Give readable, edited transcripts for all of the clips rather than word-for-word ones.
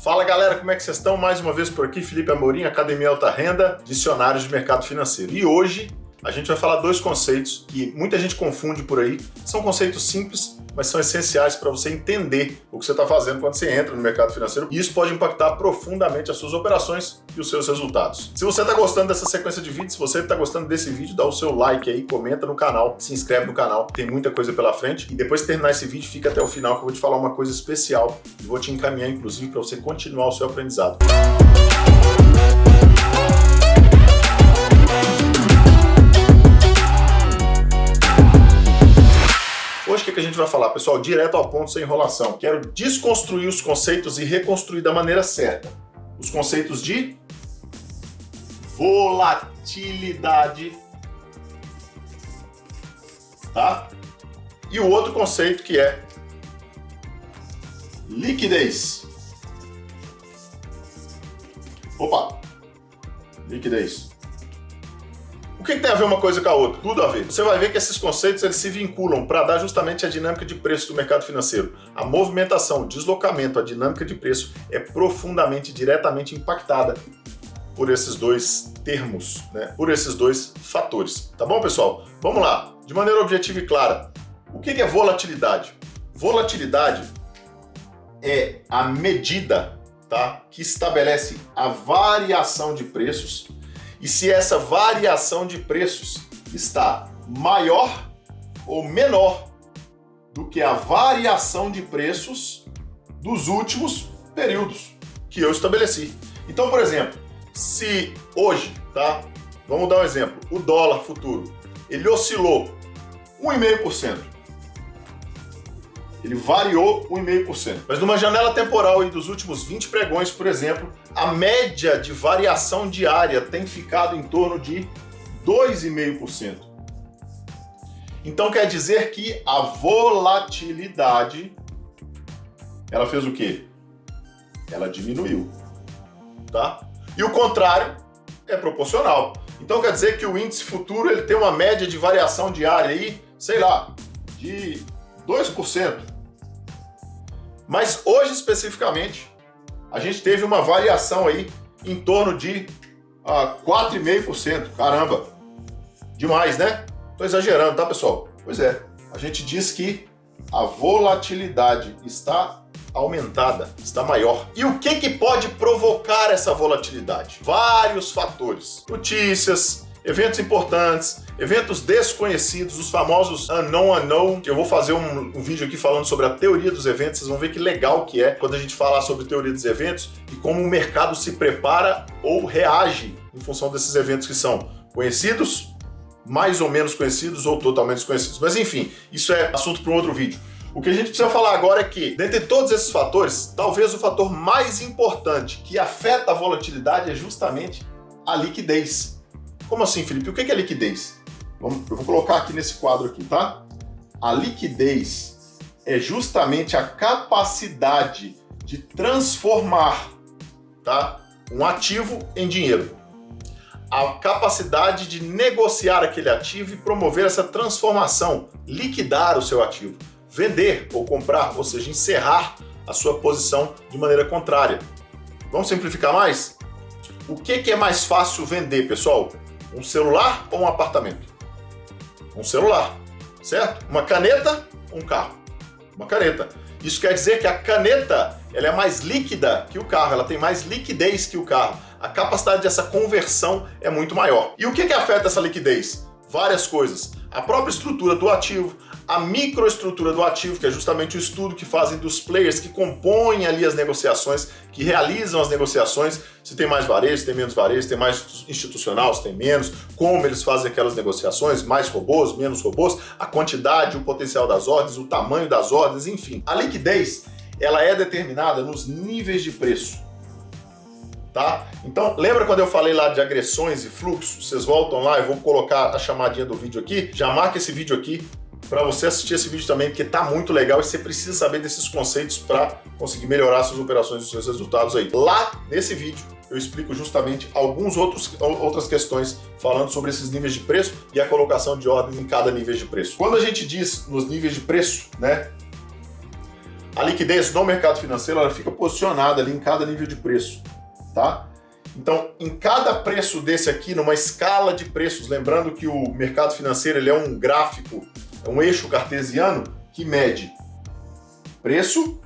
Fala galera, como é que vocês estão? Mais uma vez por aqui, Felipe Amorim, Academia Alta Renda, Dicionários de Mercado Financeiro. E hoje a gente vai falar dois conceitos que muita gente confunde por aí. São conceitos simples, mas são essenciais para você entender o que você está fazendo quando você entra no mercado financeiro. E isso pode impactar profundamente as suas operações e os seus resultados. Se você está gostando dessa sequência de vídeos, se você está gostando desse vídeo, dá o seu like aí, comenta no canal, se inscreve no canal, tem muita coisa pela frente. E depois de terminar esse vídeo, fica até o final que eu vou te falar uma coisa especial e vou te encaminhar, inclusive, para você continuar o seu aprendizado. Hoje o que a gente vai falar, pessoal? Direto ao ponto, sem enrolação. Quero desconstruir os conceitos e reconstruir da maneira certa. Os conceitos de volatilidade, tá? E o outro conceito que é liquidez. Opa! Liquidez. O que tem a ver uma coisa com a outra? Tudo a ver. Você vai ver que esses conceitos eles se vinculam para dar justamente a dinâmica de preço do mercado financeiro. A movimentação, o deslocamento, a dinâmica de preço é profundamente, diretamente impactada por esses dois termos, né? Por esses dois fatores. Tá bom, pessoal? Vamos lá. De maneira objetiva e clara. O que é volatilidade? Volatilidade é a medida, tá, que estabelece a variação de preços. E se essa variação de preços está maior ou menor do que a variação de preços dos últimos períodos que eu estabeleci. Então, por exemplo, se hoje, tá? Vamos dar um exemplo. O dólar futuro, ele oscilou 1,5%. Ele variou 1,5%. Mas numa janela temporal aí dos últimos 20 pregões, por exemplo, a média de variação diária tem ficado em torno de 2,5%. Então quer dizer que a volatilidade, ela fez o quê? Ela diminuiu, tá? E o contrário é proporcional. Então quer dizer que o índice futuro ele tem uma média de variação diária aí, sei lá, de 2%. Mas hoje, especificamente, a gente teve uma variação aí em torno de 4,5%. Caramba! Demais, né? Tô exagerando, tá, pessoal? Pois é. A gente diz que a volatilidade está aumentada, está maior. E o que pode provocar essa volatilidade? Vários fatores. Notícias, eventos importantes, eventos desconhecidos, os famosos unknown, que eu vou fazer um vídeo aqui falando sobre a teoria dos eventos, vocês vão ver que legal que é quando a gente falar sobre teoria dos eventos e como o mercado se prepara ou reage em função desses eventos que são conhecidos, mais ou menos conhecidos ou totalmente desconhecidos. Mas enfim, isso é assunto para um outro vídeo. O que a gente precisa falar agora é que, dentre todos esses fatores, talvez o fator mais importante que afeta a volatilidade é justamente a liquidez. Como assim, Felipe? O que é liquidez? Eu vou colocar aqui nesse quadro aqui, tá? A liquidez é justamente a capacidade de transformar, tá, um ativo em dinheiro. A capacidade de negociar aquele ativo e promover essa transformação, liquidar o seu ativo, vender ou comprar, ou seja, encerrar a sua posição de maneira contrária. Vamos simplificar mais? O que é mais fácil vender, pessoal? Um celular ou um apartamento? Um celular, certo? Uma caneta ou um carro? Uma caneta. Isso quer dizer que a caneta ela é mais líquida que o carro, ela tem mais liquidez que o carro. A capacidade dessa conversão é muito maior. E o que afeta essa liquidez? Várias coisas. A própria estrutura do ativo, a microestrutura do ativo, que é justamente o estudo que fazem dos players que compõem ali as negociações, que realizam as negociações, se tem mais varejo, se tem menos varejo, se tem mais institucional, se tem menos, como eles fazem aquelas negociações, mais robôs, menos robôs, a quantidade, o potencial das ordens, o tamanho das ordens, enfim. A liquidez, ela é determinada nos níveis de preço. Tá? Então, lembra quando eu falei lá de agressões e fluxos? Vocês voltam lá, eu vou colocar a chamadinha do vídeo aqui, já marca esse vídeo aqui para você assistir esse vídeo também, porque tá muito legal e você precisa saber desses conceitos para conseguir melhorar suas operações e seus resultados aí. Lá, nesse vídeo, eu explico justamente outras questões falando sobre esses níveis de preço e a colocação de ordens em cada nível de preço. Quando a gente diz nos níveis de preço, né, a liquidez no mercado financeiro ela fica posicionada ali em cada nível de preço, tá? Então, em cada preço desse aqui, numa escala de preços, lembrando que o mercado financeiro ele é um gráfico, é um eixo cartesiano que mede preço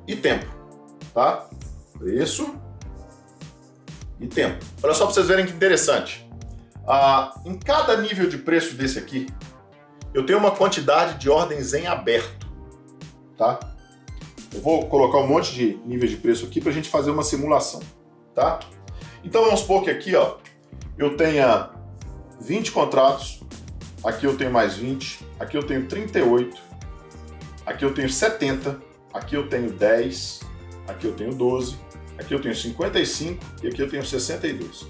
e tempo, tá? Preço e tempo. Olha só para vocês verem que interessante. Em cada nível de preço desse aqui, eu tenho uma quantidade de ordens em aberto, tá? Eu vou colocar um monte de níveis de preço aqui para a gente fazer uma simulação, tá? Então vamos supor que aqui, ó, eu tenha 20 contratos, aqui eu tenho mais 20, aqui eu tenho 38, aqui eu tenho 70, aqui eu tenho 10, aqui eu tenho 12, aqui eu tenho 55 e aqui eu tenho 62,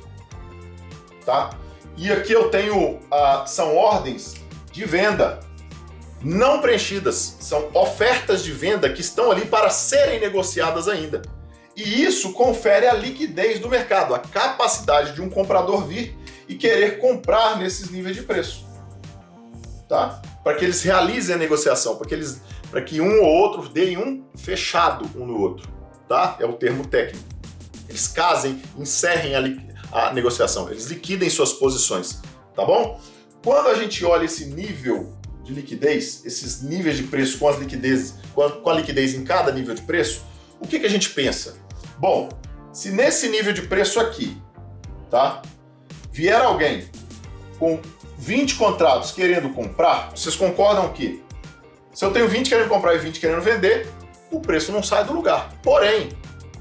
tá? E aqui eu tenho, são ordens de venda não preenchidas, são ofertas de venda que estão ali para serem negociadas ainda. E isso confere a liquidez do mercado, a capacidade de um comprador vir e querer comprar nesses níveis de preço, tá? Para que eles realizem a negociação, para que um ou outro deem um fechado um no outro, tá? É o termo técnico. Eles casem, encerrem a negociação, eles liquidem suas posições, tá bom? Quando a gente olha esse nível de liquidez, esses níveis de preço com a liquidez em cada nível de preço, o que a gente pensa? Bom, se nesse nível de preço aqui, tá, vier alguém com 20 contratos querendo comprar, vocês concordam que se eu tenho 20 querendo comprar e 20 querendo vender, o preço não sai do lugar. Porém,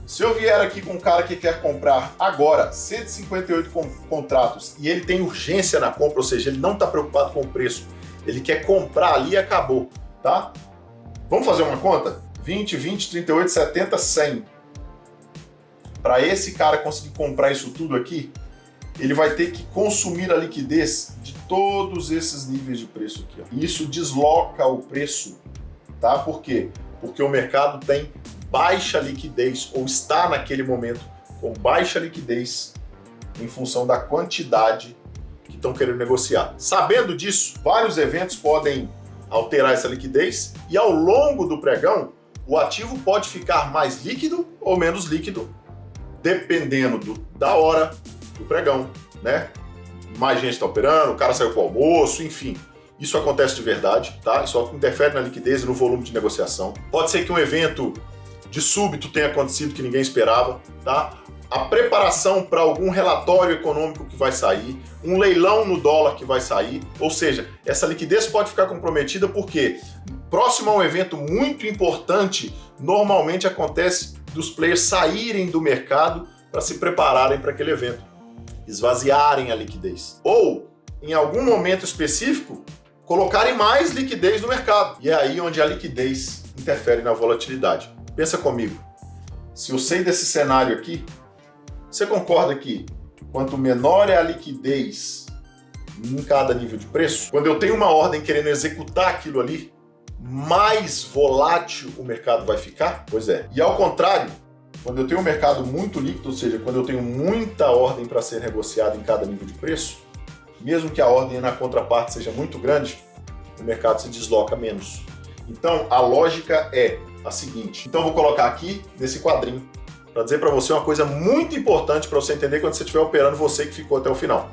se eu vier aqui com um cara que quer comprar agora 158 contratos e ele tem urgência na compra, ou seja, ele não está preocupado com o preço, ele quer comprar ali e acabou, tá? Vamos fazer uma conta? 20, 20, 38, 70, 100. Para esse cara conseguir comprar isso tudo aqui, ele vai ter que consumir a liquidez de todos esses níveis de preço aqui, ó. E isso desloca o preço, tá? Por quê? Porque o mercado tem baixa liquidez, ou está naquele momento com baixa liquidez em função da quantidade que estão querendo negociar. Sabendo disso, vários eventos podem alterar essa liquidez e ao longo do pregão, o ativo pode ficar mais líquido ou menos líquido, dependendo da hora do pregão, né? Mais gente está operando, o cara saiu para o almoço, enfim. Isso acontece de verdade, tá? Isso interfere na liquidez e no volume de negociação. Pode ser que um evento de súbito tenha acontecido que ninguém esperava, tá? A preparação para algum relatório econômico que vai sair, um leilão no dólar que vai sair, ou seja, essa liquidez pode ficar comprometida porque próximo a um evento muito importante, normalmente acontece dos players saírem do mercado para se prepararem para aquele evento, esvaziarem a liquidez. Ou, em algum momento específico, colocarem mais liquidez no mercado. E é aí onde a liquidez interfere na volatilidade. Pensa comigo, se eu sei desse cenário aqui, você concorda que quanto menor é a liquidez em cada nível de preço, quando eu tenho uma ordem querendo executar aquilo ali, mais volátil o mercado vai ficar? Pois é. E ao contrário, quando eu tenho um mercado muito líquido, ou seja, quando eu tenho muita ordem para ser negociada em cada nível de preço, mesmo que a ordem na contraparte seja muito grande, o mercado se desloca menos. Então, a lógica é a seguinte. Então, eu vou colocar aqui nesse quadrinho para dizer para você uma coisa muito importante para você entender quando você estiver operando, você que ficou até o final.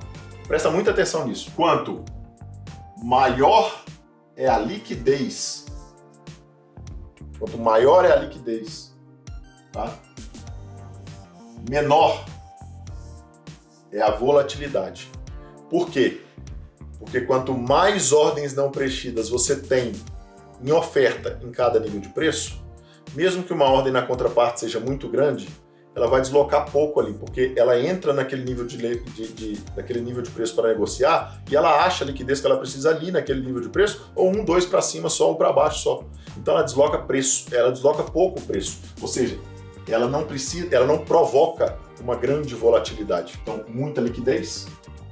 Presta muita atenção nisso. Quanto maior é a liquidez, quanto maior é a liquidez, tá? Menor é a volatilidade. Por quê? Porque quanto mais ordens não preenchidas você tem em oferta em cada nível de preço, mesmo que uma ordem na contraparte seja muito grande, ela vai deslocar pouco ali, porque ela entra naquele nível naquele nível de preço para negociar e ela acha a liquidez que ela precisa ali naquele nível de preço, ou um, dois para cima só, ou para baixo só. Então ela desloca preço, ela desloca pouco o preço, ou seja, ela não provoca uma grande volatilidade. Então, muita liquidez,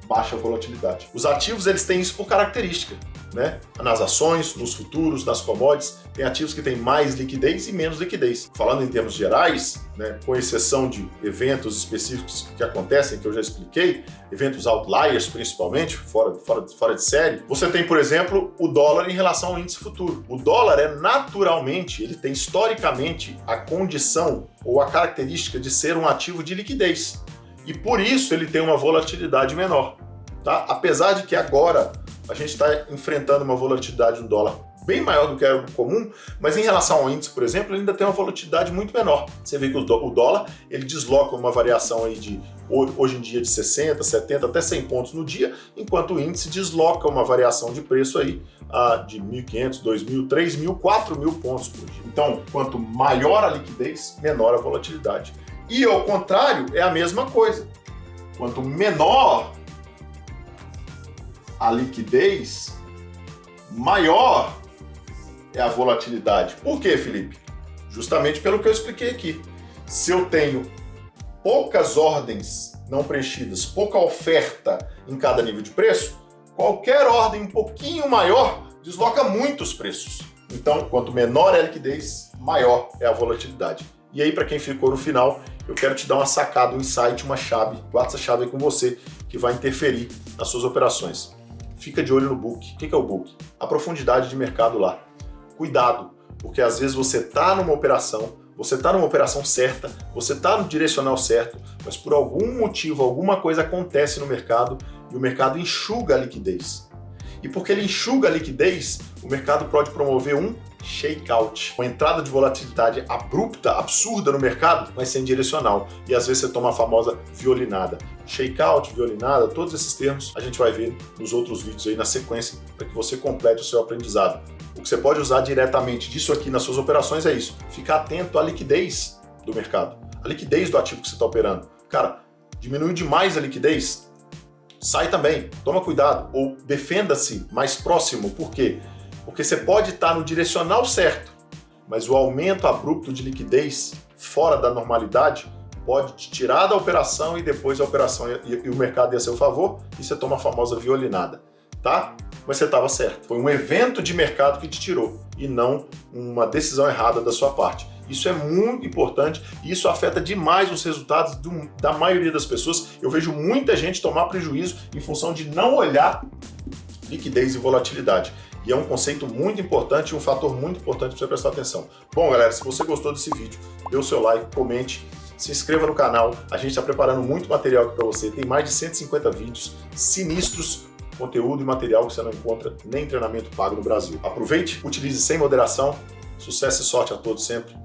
baixa volatilidade. Os ativos, eles têm isso por característica. né? Nas ações, nos futuros, nas commodities, tem ativos que têm mais liquidez e menos liquidez. Falando em termos gerais, né, com exceção de eventos específicos que acontecem, que eu já expliquei, eventos outliers principalmente, fora de série, você tem, por exemplo, o dólar em relação ao índice futuro. O dólar naturalmente, ele tem historicamente a condição ou a característica de ser um ativo de liquidez. E por isso ele tem uma volatilidade menor. Tá? Apesar de que agora a gente está enfrentando uma volatilidade no dólar bem maior do que era o comum, mas em relação ao índice, por exemplo, ele ainda tem uma volatilidade muito menor. Você vê que o dólar ele desloca uma variação aí de, hoje em dia, de 60, 70 até 100 pontos no dia, enquanto o índice desloca uma variação de preço aí de 1.500, 2.000, 3.000, 4.000 pontos por dia. Então, quanto maior a liquidez, menor a volatilidade. E ao contrário, é a mesma coisa. Quanto menor a liquidez, maior é a volatilidade. Por quê, Felipe? Justamente pelo que eu expliquei aqui. Se eu tenho poucas ordens não preenchidas, pouca oferta em cada nível de preço, qualquer ordem um pouquinho maior desloca muitos preços. Então, quanto menor é a liquidez, maior é a volatilidade. E aí, para quem ficou no final, eu quero te dar uma sacada, um insight, uma chave, guarda essa chave aí com você, que vai interferir nas suas operações. Fica de olho no book. O que é o book? A profundidade de mercado lá. Cuidado, porque às vezes você está numa operação certa, você está no direcional certo, mas por algum motivo, alguma coisa acontece no mercado e o mercado enxuga a liquidez. E porque ele enxuga a liquidez, o mercado pode promover um shakeout. Uma entrada de volatilidade abrupta, absurda no mercado, mas sem direcional. E às vezes você toma a famosa violinada. Shakeout, violinada, todos esses termos a gente vai ver nos outros vídeos aí na sequência para que você complete o seu aprendizado. O que você pode usar diretamente disso aqui nas suas operações é isso. Ficar atento à liquidez do mercado, à liquidez do ativo que você está operando. Cara, diminuiu demais a liquidez, sai também, toma cuidado, ou defenda-se mais próximo. Por quê? Porque você pode estar no direcional certo, mas o aumento abrupto de liquidez fora da normalidade pode te tirar da operação e depois a operação e o mercado ia a seu favor e você toma a famosa violinada, tá? Mas você estava certo. Foi um evento de mercado que te tirou e não uma decisão errada da sua parte. Isso é muito importante e isso afeta demais os resultados da maioria das pessoas. Eu vejo muita gente tomar prejuízo em função de não olhar liquidez e volatilidade. E é um conceito muito importante e um fator muito importante para você prestar atenção. Bom, galera, se você gostou desse vídeo, dê o seu like, comente, se inscreva no canal. A gente está preparando muito material aqui para você. Tem mais de 150 vídeos sinistros, conteúdo e material que você não encontra nem em treinamento pago no Brasil. Aproveite, utilize sem moderação. Sucesso e sorte a todos sempre.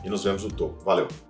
E nos vemos no topo. Valeu!